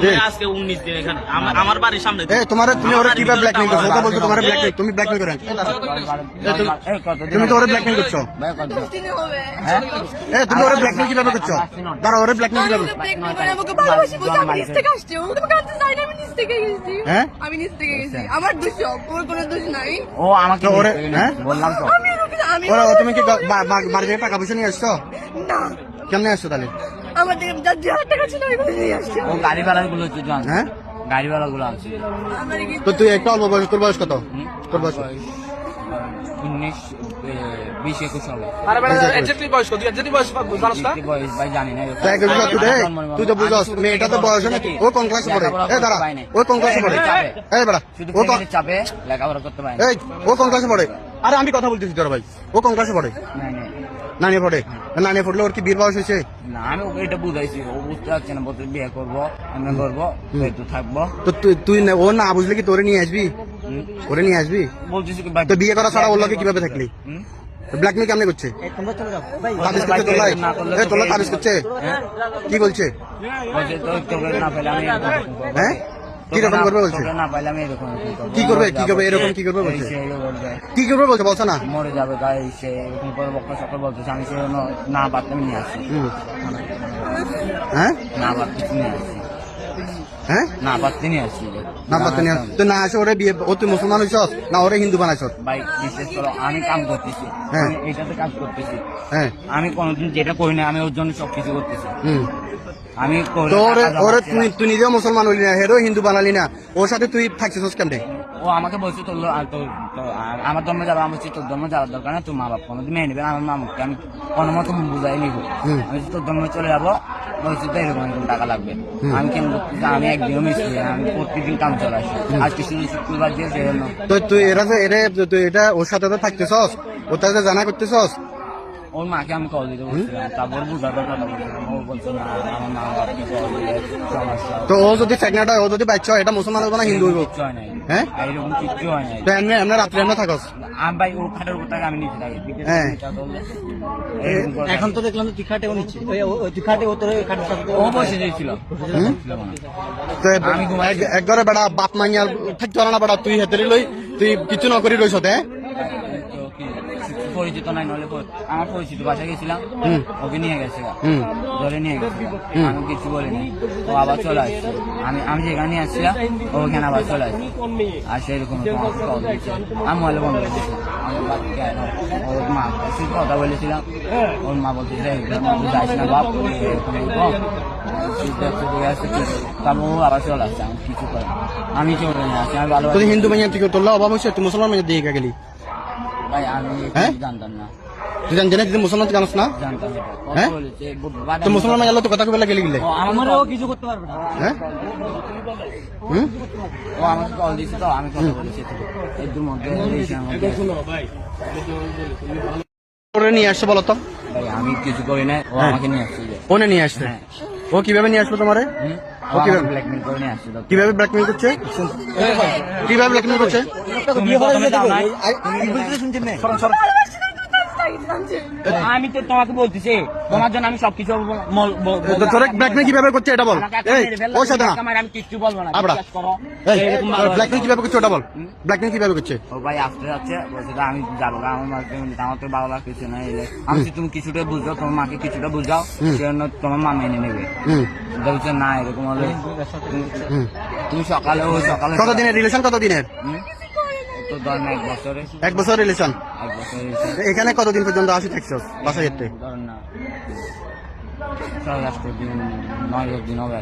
দিন আজকে 19 দিন এখানে আমার বাড়ির সামনে। তোমার তুমি ওরা কিভাবে ব্ল্যাকমেইল করছো? ওটা বলছো তোমার ব্ল্যাকমেইল, তুমি ব্ল্যাকমেইল করেন। তুমি তো ওরা ব্ল্যাকমেইল করছো। তুমি ওরা ব্ল্যাকমেইল কিভাবে করছো? দাঁড়া, ওরা ব্ল্যাকমেইল কিভাবে? হ্যাঁ, আমি নিজ থেকে গেছি, আমার দোষ, ওর কোনো দোষ নাই। ও আমাকে বললাম তো। তুমি কি বাড়ি থেকে টাকা পয়সা নিয়ে আসছো? না। কেমনে আসছো তাহলে? আমার থেকে যা 2,000 টাকা ছিল ওইগুলো নিয়ে আসছি। ও গাড়িওয়ালা গুলো জান। হ্যাঁ, গাড়িওয়ালা গুলো আছে। তো তুই একটা অল্প বয়স, তোর বয়স কত? তোর বয়স 19, 20, 21 হবে। আরে বেটা এক্স্যাক্টলি বয়স কত? এক্স্যাক্টলি বয়স কত জানিস না? বয়স ভাই জানি না। তুই তো বুঝছ মেয়েটা তো বয়স নাকি? ও কোন ক্লাসে পড়ে? দাঁড়া, ও কোন ক্লাসে পড়ে? বেড়া, ও চাপে লেখাপড়া করতে পারে। ও কোন ক্লাসে পড়ে? আরে আমি কথা বলতেছি তোর ভাই, ও কোন ক্লাসে পড়ে? নানিয়ে পড়ে। নানিয়ে পড়লে ওর কি বিয়ের বয়স হয়েছে? না, আমি ওকে এটা বুঝাইছি, ও বুঝতে পারছে না, বলতে বিয়ে করবো, আমি করবো, তো থাকবো। তো তুই ও না বুঝলে কি তোরে নিয়ে আসবি? ওরে নিয়ে আসবি? বলতেছি তো বিয়ে করা ছাড়া ওর লোকে কিভাবে থাকলি? ব্ল্যাকমেল কেমনে করছে? তাবিজ করছে তোলাই? তোলা তাবিজ করছে? কি বলছে? না পেলে আমি হ্যাঁ, কিরকম করবে বলছে? না পাইলে আমি এরকম কি করবে? কি করবে? এরকম কি করবে বলছে? কি করবে বলছে? বলছে না মরে যাবে গায়ে, সে এরকম করে বক্তা সকল বলতেছে। আমি সে না পারতে আমি নিয়ে আসছি। হ্যাঁ, না পারতে নিয়ে আসছি। হ্যাঁ, না পারতে নিয়ে আসছি। না পারতে নিয়ে তো না আসে ওরে বিয়ে? ও তুই মুসলমান হইছ না ওরে হিন্দু বানাইছ? ভাই বিশেষ করে আমি কাম করতেছি, আমি এটাতে কাজ করতেছি। হ্যাঁ, আমি কোনোদিন যেটা করি না, আমি ওর জন্য সবকিছু করতেছি। আমি তুই নিজেও মুসলমান হইলি না, হেরো হিন্দু বানালি না, ওর সাথে তুই থাকছিস কেমনে? ও আমাকে বলছে তোর আমার ধর্মে যাবো। আমি বলছি তোর ধর্মে যাওয়ার দরকার না, তোর মা বাপ কোনোদিন মেনে নেবে। আমার মামুকে আমি কোনো মতো বুঝাই নিব। আমি তোর ধর্মে চলে যাবো, বলছি তো এরকম এরকম টাকা লাগবে। আমি কেন করতেছি? আমি একদিনও মিস করি না, আমি প্রত্যেকদিন কাম চলে আসি। আজকে শুধু শুক্রবার দিয়ে সেই জন্য। তো তুই তুই এটা ওর সাথে তো থাকতেছস, ওর সাথে জানা করতেছস? ওর মাকে আমি কল দিতে বলছিলাম, তারপর বুঝাতে কথা বলছিলাম। ও বলছে না, আমার মা বাপকে কল দিলে সমস্যা। তো ও যদি প্রেগনেন্ট হয়, ও যদি বাচ্চা হয়, এটা মুসলমান হবে না হিন্দু হইব? কিচ্ছু হয় নাই। হ্যাঁ, এরকম কিচ্ছু হয় নাই। তো এমনি এমনি রাত্রে এমনি থাকস? আমি ভাই ও খাটের উপর থাকে, আমি নিচে থাকি। হ্যাঁ। এখন তো দেখলাম তুই খাটে ও নিচ্ছে, তুই খাটে ও তোর খাটের সাথে ও বসে দিয়েছিল। তো একবারে বেড়া বাপ মাইয়ার থাকতে পারে না বেড়া, তুই হেতেরি লই তুই কিছু না করি রইছ? হ্যাঁ, পরিচিত নাই, নলে আমার পরিচিত বাসায় গেছিলাম, ওকে নিয়ে গেছে, ধরে নিয়ে গেছে। আমি কিছু বলিনি, ও আবার চলে আসছে। আমি যেখানে নিয়ে আসছিলাম ওখানে আবার চলে আসছে। আর সেরকম আমি মোবাইলে বন্ধ করে দিয়েছিলাম। ওর মা কথা বলেছিলাম, ওর মা বলতে যাইস না বাপ, তারপর ও আবার চলে আসছে। আমি কিছু করে আমি চলে নিয়ে আসছি। আমি ভালো হিন্দু মাইয়া তুই তোর অভাব হয়েছে, তুই মুসলমান মাইয়া দিয়ে গেলি? ভাই আমি জানতাম না। তুই জানছি না তুই মুসলমান জানাস না? জানতাম। হ্যাঁ, তো মুসলমান মাইয়া তো কথা কবে গেলি গেলে? আমারও কিছু করতে পারবে না। হ্যাঁ, ও আমাকে কল দিয়েছে, তো আমি কথা বলেছি এর মধ্যে। ওরে নিয়ে আসছে বলো তো? ভাই আমি কিছু করি না, ও আমাকে নিয়ে আসছে। ওনে নিয়ে আসছে? ও কিভাবে নিয়ে আসলো তোমারে? ও কিভাবে ব্ল্যাকমেল করে নিয়ে আসছে? কিভাবে ব্ল্যাকমেল করছে? কিভাবে ব্ল্যাকমেল করছে? আমি তো তোমাকে বলতেছি, তোমার জন্য আমি সবকিছু ব্ল্যাকমেল কিভাবে করছে এটা বল। ওর সাথে না আমি কিচ্ছু বলবো না। ব্ল্যাকমেল কিভাবে করছে ওটা বল। ব্ল্যাকমেল কিভাবে করছে? ও ভাই আসতে যাচ্ছে, বলছে আমি যাবো, আমার তো ভালো লাগতেছে না। আমি তুমি কিছুটা বুঝাও, তোমার মাকে কিছুটা বুঝাও, সেজন্য তোমার মা মেনে নেবে। বলছে না এরকম হলে তুমি সকালে কতদিনের রিলেশন? কতদিনের? তো ধরেন 1 বছরে। 1 বছর রিলেশন? 1 বছর। এখানে কতদিন পর্যন্ত আসি থাকছো বাসায়? ধরেন না 6 দিন 9 দিন হবে।